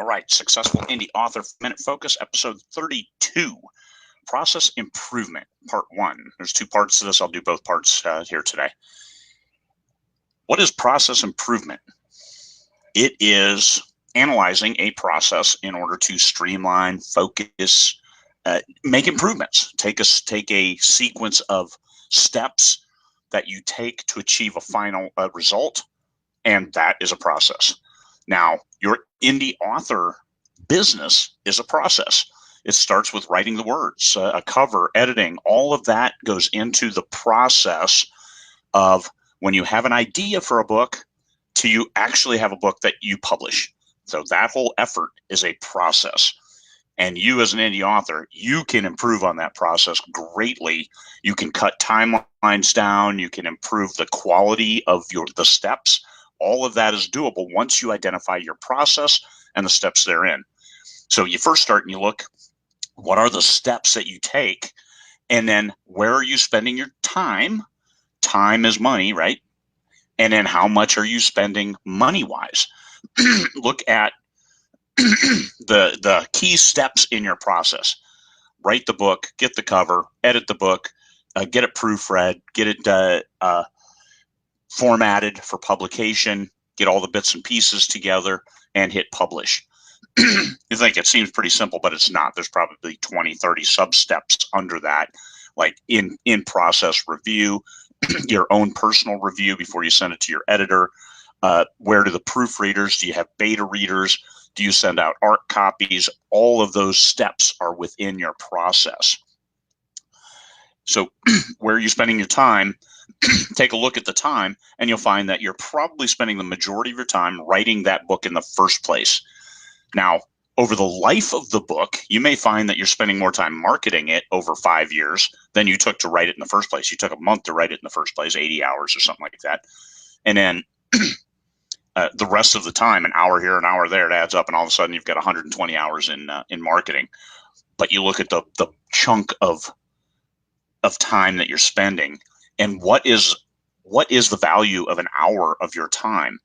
All right, Successful Indie Author Minute Focus, episode 32, Process Improvement, part 1. There's 2 parts to this. I'll do both parts here today. What is process improvement? It is analyzing a process in order to streamline, focus, make improvements. Take a sequence of steps that you take to achieve a final result, and that is a process. Now, your indie author business is a process. It starts with writing the words, a cover, editing, all of that goes into the process of when you have an idea for a book to you actually have a book that you publish. So that whole effort is a process. And you as an indie author, you can improve on that process greatly. You can cut timelines down. You can improve the quality of the steps. All of that is doable once you identify your process and the steps therein. So you first start and you look, what are the steps that you take? And then where are you spending your time? Time is money, right? And then how much are you spending money-wise? Look at the key steps in your process. Write the book, get the cover, edit the book, get it proofread, get it formatted for publication, get all the bits and pieces together, and hit publish. You think it seems pretty simple, but it's not. There's probably 20, 30 sub-steps under that, like in-process review, your own personal review before you send it to your editor. Where do the proofreaders? Do you have beta readers? Do you send out ARC copies? All of those steps are within your process. So where are you spending your time? Take a look at the time, and you'll find that you're probably spending the majority of your time writing that book in the first place. Now, over the life of the book, you may find that you're spending more time marketing it over 5 years than you took to write it in the first place. You took a month to write it in the first place, 80 hours or something like that. And then the rest of the time, an hour here, an hour there, it adds up, and all of a sudden you've got 120 hours in marketing. But you look at the chunk of time that you're spending, and what is the value of an hour of your time?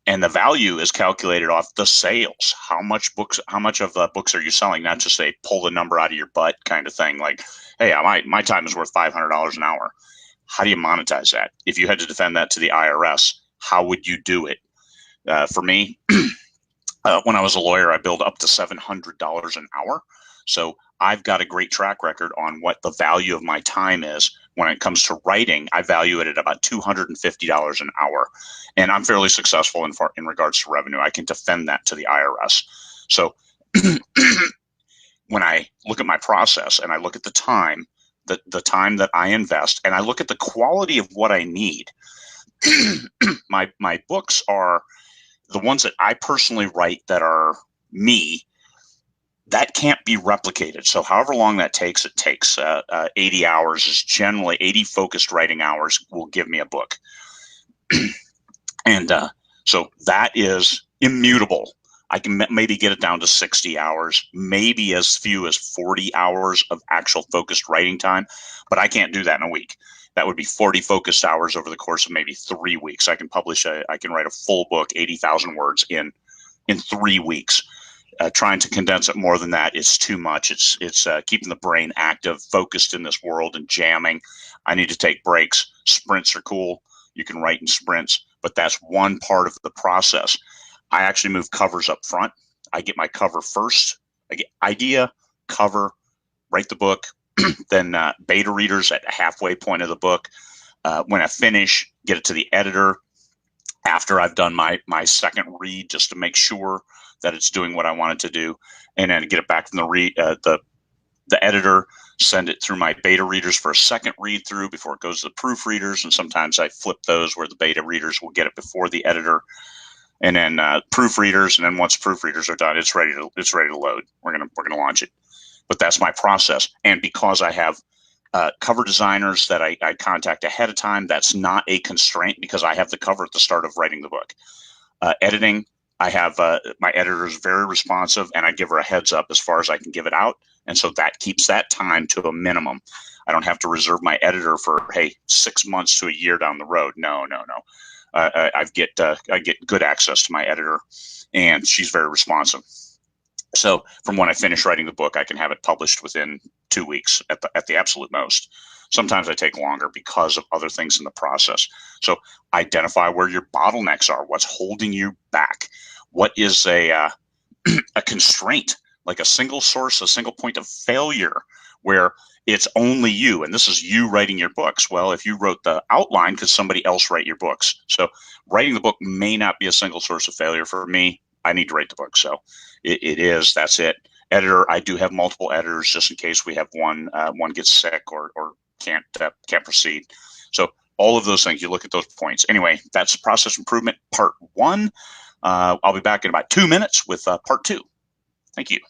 And the value is calculated off the sales. How much of the books are you selling? Not just a pull the number out of your butt kind of thing. Like, hey, my time is worth $500 an hour. How do you monetize that? If you had to defend that to the IRS, how would you do it? For me, when I was a lawyer, I billed up to $700 an hour. So I've got a great track record on what the value of my time is. When it comes to writing, I value it at about $250 an hour. And I'm fairly successful in regards to revenue. I can defend that to the IRS. So when I look at my process and I look at the time that I invest, and I look at the quality of what I need, my books are the ones that I personally write that are me. That can't be replicated. So however long that takes, it takes 80 hours is generally 80 focused writing hours will give me a book. And so that is immutable. I can maybe get it down to 60 hours, maybe as few as 40 hours of actual focused writing time, but I can't do that in a week. That would be 40 focused hours over the course of maybe 3 weeks. I can write a full book, 80,000 words in 3 weeks. Trying to condense it more than that is too much. It's keeping the brain active, focused in this world, and jamming. I need to take breaks. Sprints are cool. You can write in sprints, but that's one part of the process. I actually move covers up front. I get my cover first. I get idea, cover, write the book, then beta readers at a halfway point of the book. When I finish, get it to the editor after I've done my second read, just to make sure that it's doing what I want it to do, and then get it back from the editor, send it through my beta readers for a second read through before it goes to the proofreaders. And sometimes I flip those where the beta readers will get it before the editor, and then proofreaders. And then once proofreaders are done, it's ready to load. We're gonna launch it. But that's my process. And because I have cover designers that I contact ahead of time, that's not a constraint because I have the cover at the start of writing the book. Editing, I have my editor is very responsive, and I give her a heads up as far as I can give it out. And so that keeps that time to a minimum. I don't have to reserve my editor for, hey, 6 months to a year down the road. No. I get good access to my editor, and she's very responsive. So from when I finish writing the book, I can have it published within 2 weeks at the absolute most. Sometimes I take longer because of other things in the process. So identify where your bottlenecks are. What's holding you back? What is a constraint, like a single source, a single point of failure where it's only you, and this is you writing your books. Well, if you wrote the outline, could somebody else write your books? So writing the book may not be a single source of failure for me. I need to write the book. So it is, that's it. Editor, I do have multiple editors just in case we have one gets sick or can't proceed. So all of those things, you look at those points. Anyway, that's process improvement part 1. I'll be back in about 2 minutes with part 2. Thank you.